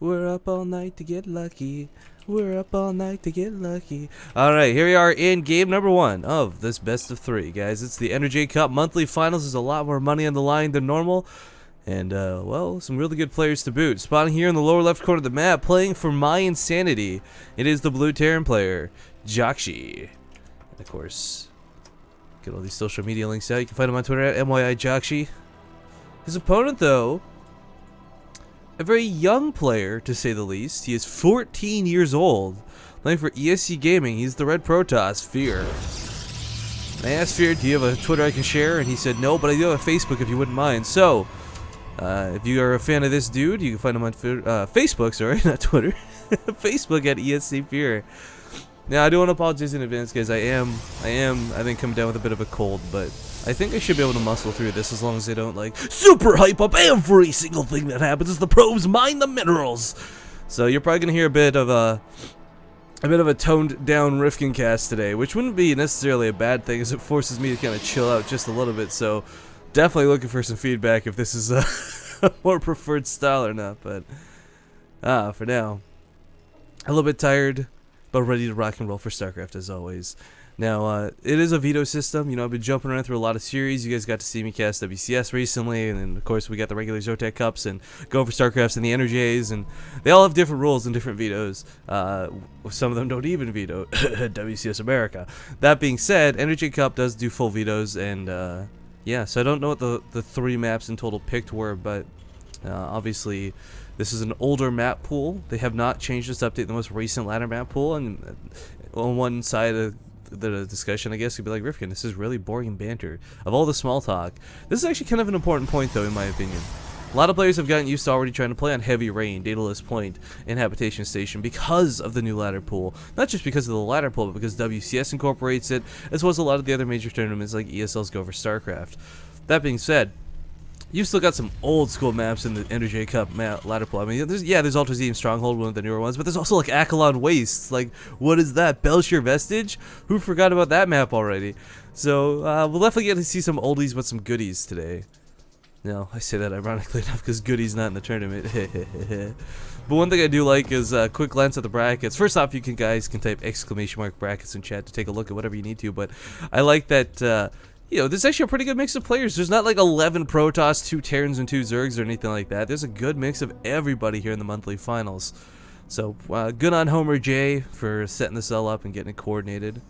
We're up all night to get lucky. We're up all night to get lucky. Alright, here we are in game number 1 of this best of 3, guys. It's the EnerJ Cup monthly finals. There's a lot more money on the line than normal. And, well, some really good players to boot. Spawning here in the lower left corner of the map, playing for my insanity. It is the blue Terran player, JJakji. And, of course, get all these social media links out. You can find him on Twitter at JJakji. His opponent, though, a very young player, to say the least. He is 14 years old, playing for ESC Gaming. He's the Red Protoss, Fear. I asked Fear, do you have a Twitter I can share? And he said, no, but I do have a Facebook if you wouldn't mind. So, if you are a fan of this dude, you can find him on Facebook, sorry, not Twitter. Facebook at ESC Fear. Now, I do want to apologize in advance, guys. I think, coming down with a bit of a cold, but I think I should be able to muscle through this as long as they don't, like, super hype up every single thing that happens as the probes mine the minerals. So you're probably gonna hear a bit of a toned down Rifkin cast today, which wouldn't be necessarily a bad thing, as it forces me to kind of chill out just a little bit. So definitely looking for some feedback if this is a more preferred style or not. But for now, a little bit tired, but ready to rock and roll for StarCraft as always. Now, it is a veto system. You know, I've been jumping around through a lot of series. You guys got to see me cast WCS recently, and then, of course, we got the regular Zotac Cups and going for StarCrafts and the EnerJs, and they all have different rules and different vetoes. Some of them don't even veto WCS America. That being said, EnerJ Cup does do full vetoes, and, yeah, so I don't know what the 3 maps in total picked were, but obviously this is an older map pool. They have not changed this to update the most recent ladder map pool, and on one side of the discussion, I guess, you'd be like, Rifkin, this is really boring banter. Of all the small talk, this is actually kind of an important point, though, in my opinion. A lot of players have gotten used to already trying to play on Heavy Rain, Daedalus Point, and Habitation Station because of the new ladder pool. Not just because of the ladder pool, but because WCS incorporates it, as well as a lot of the other major tournaments like ESL's Go for StarCraft. That being said, you've still got some old school maps in the EnerJ Cup ladder pool. I mean, there's Ultra Z and Stronghold, one of the newer ones, but there's also like Akalon Wastes. Like, what is that? Belshire Vestige? Who forgot about that map already? So, we'll definitely get to see some oldies but some goodies today. No, I say that ironically enough because goodies not in the tournament. But one thing I do like is a quick glance at the brackets. First off, you guys can type ! brackets in chat to take a look at whatever you need to, but I like that. You know, there's actually a pretty good mix of players. There's not like 11 Protoss, 2 Terrans, and 2 Zergs or anything like that. There's a good mix of everybody here in the monthly finals. So, good on Homer J for setting this all up and getting it coordinated.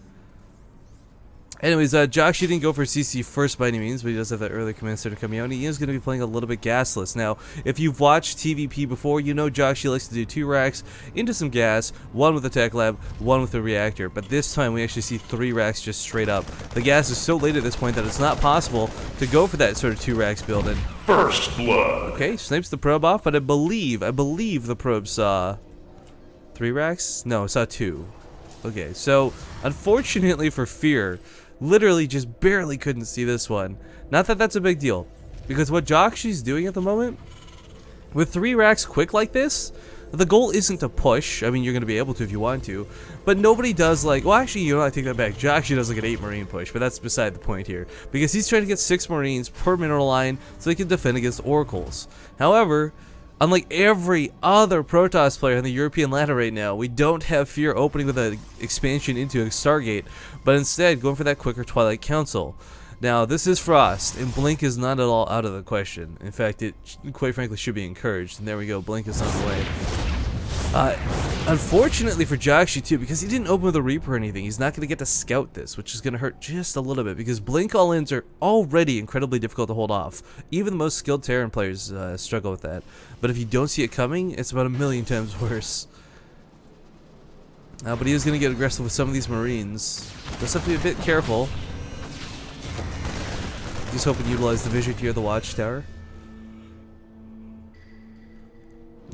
Anyways, JJakji didn't go for CC first by any means, but he does have that early command center coming out, and he is going to be playing a little bit gasless. Now, if you've watched TVP before, you know JJakji likes to do 2 racks into some gas, 1 with the tech lab, 1 with the reactor, but this time we actually see 3 racks just straight up. The gas is so late at this point that it's not possible to go for that sort of 2 racks build. And First blood. Okay, snipes the probe off, but I believe the probe saw 3 racks? No, it saw 2. Okay, so unfortunately for Fear, literally just barely couldn't see this one. Not that that's a big deal, because what JJakji's doing at the moment, with 3 racks quick like this, the goal isn't to push. I mean, you're going to be able to if you want to, but nobody does like, well actually, you know, I take that back. JJakji does like an 8 Marine push, but that's beside the point here, because he's trying to get 6 Marines per mineral line so they can defend against Oracles. However, unlike every other Protoss player in the European ladder right now, we don't have Fear opening with an expansion into a Stargate, but instead going for that quicker Twilight Council. Now, this is Frost, and Blink is not at all out of the question. In fact, it quite frankly should be encouraged, and there we go, Blink is on the way. Unfortunately for JJakji too, because he didn't open with a Reaper or anything, he's not going to get to scout this, which is going to hurt just a little bit, because Blink all-ins are already incredibly difficult to hold off. Even the most skilled Terran players struggle with that. But if you don't see it coming, it's about 1,000,000 times worse. But he is going to get aggressive with some of these Marines. Just have to be a bit careful. Just hoping to utilize the vision here, the Watchtower.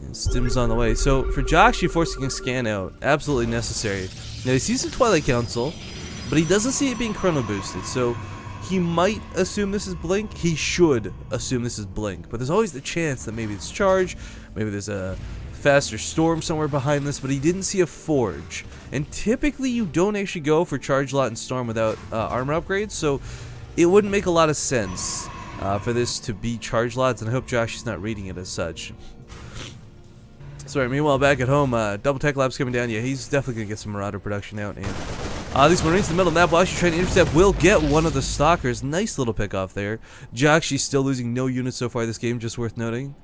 And Stim's on the way. So for JJakji, forcing a scan out, absolutely necessary. Now he sees the Twilight Council, but he doesn't see it being chrono boosted. So he might assume this is Blink. He should assume this is Blink. But there's always the chance that maybe it's Charge, maybe there's a faster Storm somewhere behind this, but he didn't see a Forge. And typically you don't actually go for Charge Lot and Storm without armor upgrades, so it wouldn't make a lot of sense for this to be Charge Lots, and I hope JJakji's not reading it as such. Sorry, meanwhile, back at home, Double Tech Lab's coming down. Yeah, he's definitely going to get some Marauder production out. And these Marines in the middle of the map will actually try to intercept. Will get one of the Stalkers. Nice little pick off there. JJakji still losing no units so far this game, just worth noting.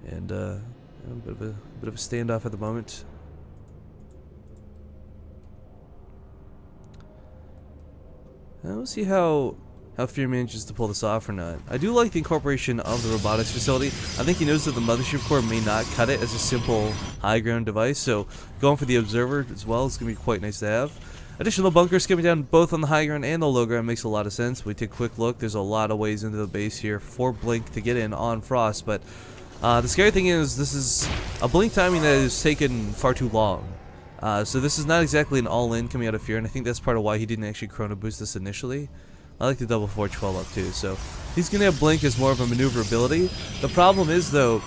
And a bit of a standoff at the moment. And we'll see how Fear manages to pull this off or not. I do like the incorporation of the robotics facility. I think he knows that the mothership core may not cut it as a simple high ground device, so going for the observer as well is going to be quite nice to have. Additional bunkers coming down both on the high ground and the low ground makes a lot of sense. We take a quick look. There's a lot of ways into the base here for Blink to get in on Frost, but the scary thing is this is a Blink timing that has taken far too long. So this is not exactly an all-in coming out of Fear, and I think that's part of why he didn't actually chrono boost this initially. I like the double forge fall up too, so he's going to have Blink as more of a maneuverability. The problem is, though,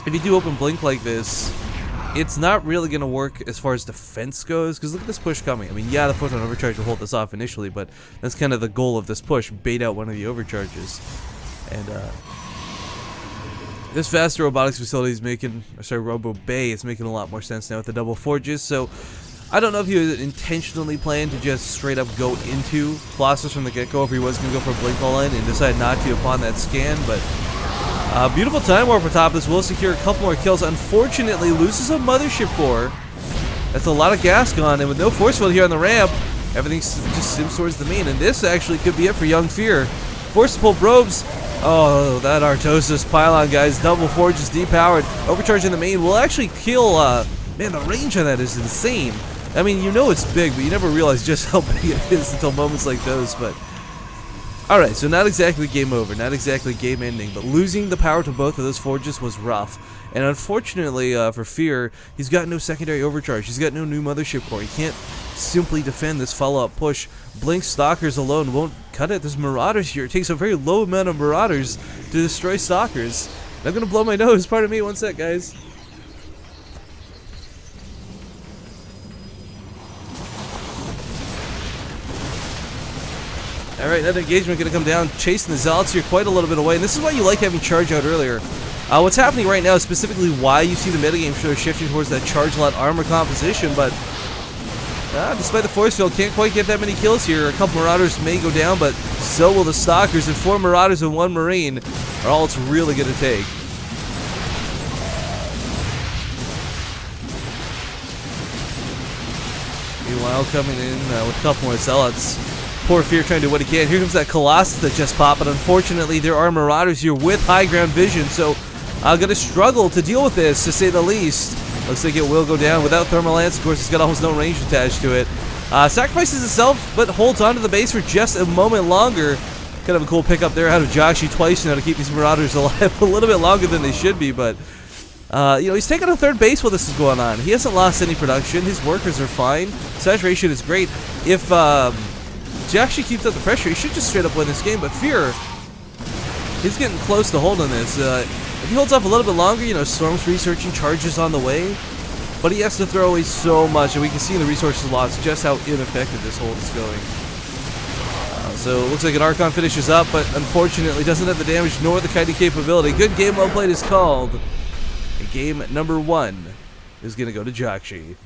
if you do open Blink like this, it's not really going to work as far as defense goes, because look at this push coming. I mean, yeah, the Photon Overcharge will hold this off initially, but that's kind of the goal of this push, bait out one of the overcharges. And this faster robotics facility is making, Robo Bay is making a lot more sense now with the double forges, so I don't know if he was intentionally planned to just straight up go into Colossus from the get-go, if he was going to go for a Blink all-in and decide not to upon that scan, but beautiful time warp on top of this will secure a couple more kills. Unfortunately, loses a mothership core. That's a lot of gas gone, and with no force field here on the ramp, everything just sims towards the main, and this actually could be it for Young Fear. Force to pull probes. Oh, that Artosis pylon, guys. Double forge is depowered. Overcharge in the main will actually kill, man, the range on that is insane. I mean, you know it's big, but you never realize just how big it is until moments like those, but alright, so not exactly game over, not exactly game ending, but losing the power to both of those forges was rough. And unfortunately for Fear, he's got no secondary overcharge, he's got no new mothership core, he can't simply defend this follow-up push. Blink Stalkers alone won't cut it. There's Marauders here, it takes a very low amount of Marauders to destroy Stalkers. I'm gonna blow my nose, pardon me, one sec guys. Alright, that engagement going to come down, chasing the Zealots here quite a little bit away, and this is why you like having charge out earlier. What's happening right now is specifically why you see the metagame sort of shifting towards that charge lot armor composition, but despite the force field, can't quite get that many kills here. A couple Marauders may go down, but so will the Stalkers, and 4 Marauders and 1 Marine are all it's really going to take. Meanwhile, coming in with a couple more Zealots. Poor Fear trying to do what he can. Here comes that Colossus that just popped, but unfortunately there are Marauders here with high ground vision, so I'm going to struggle to deal with this, to say the least. Looks like it will go down without Thermal Lance. Of course, it's got almost no range attached to it. Sacrifices itself, but holds onto the base for just a moment longer. Kind of a cool pickup there out of JJakji twice now to keep these Marauders alive a little bit longer than they should be, but you know, he's taking a third base while this is going on. He hasn't lost any production. His workers are fine. Saturation is great. If JJakji keeps up the pressure, he should just straight up win this game, but Fear, he's getting close to holding this. If he holds off a little bit longer, you know, Storm's researching, charges on the way, but he has to throw away so much, and we can see in the resources lost just how ineffective this hold is going. So it looks like an Archon finishes up, but unfortunately doesn't have the damage nor the kiting capability. Good game, well played is called. And game number 1 is going to go to JJakji.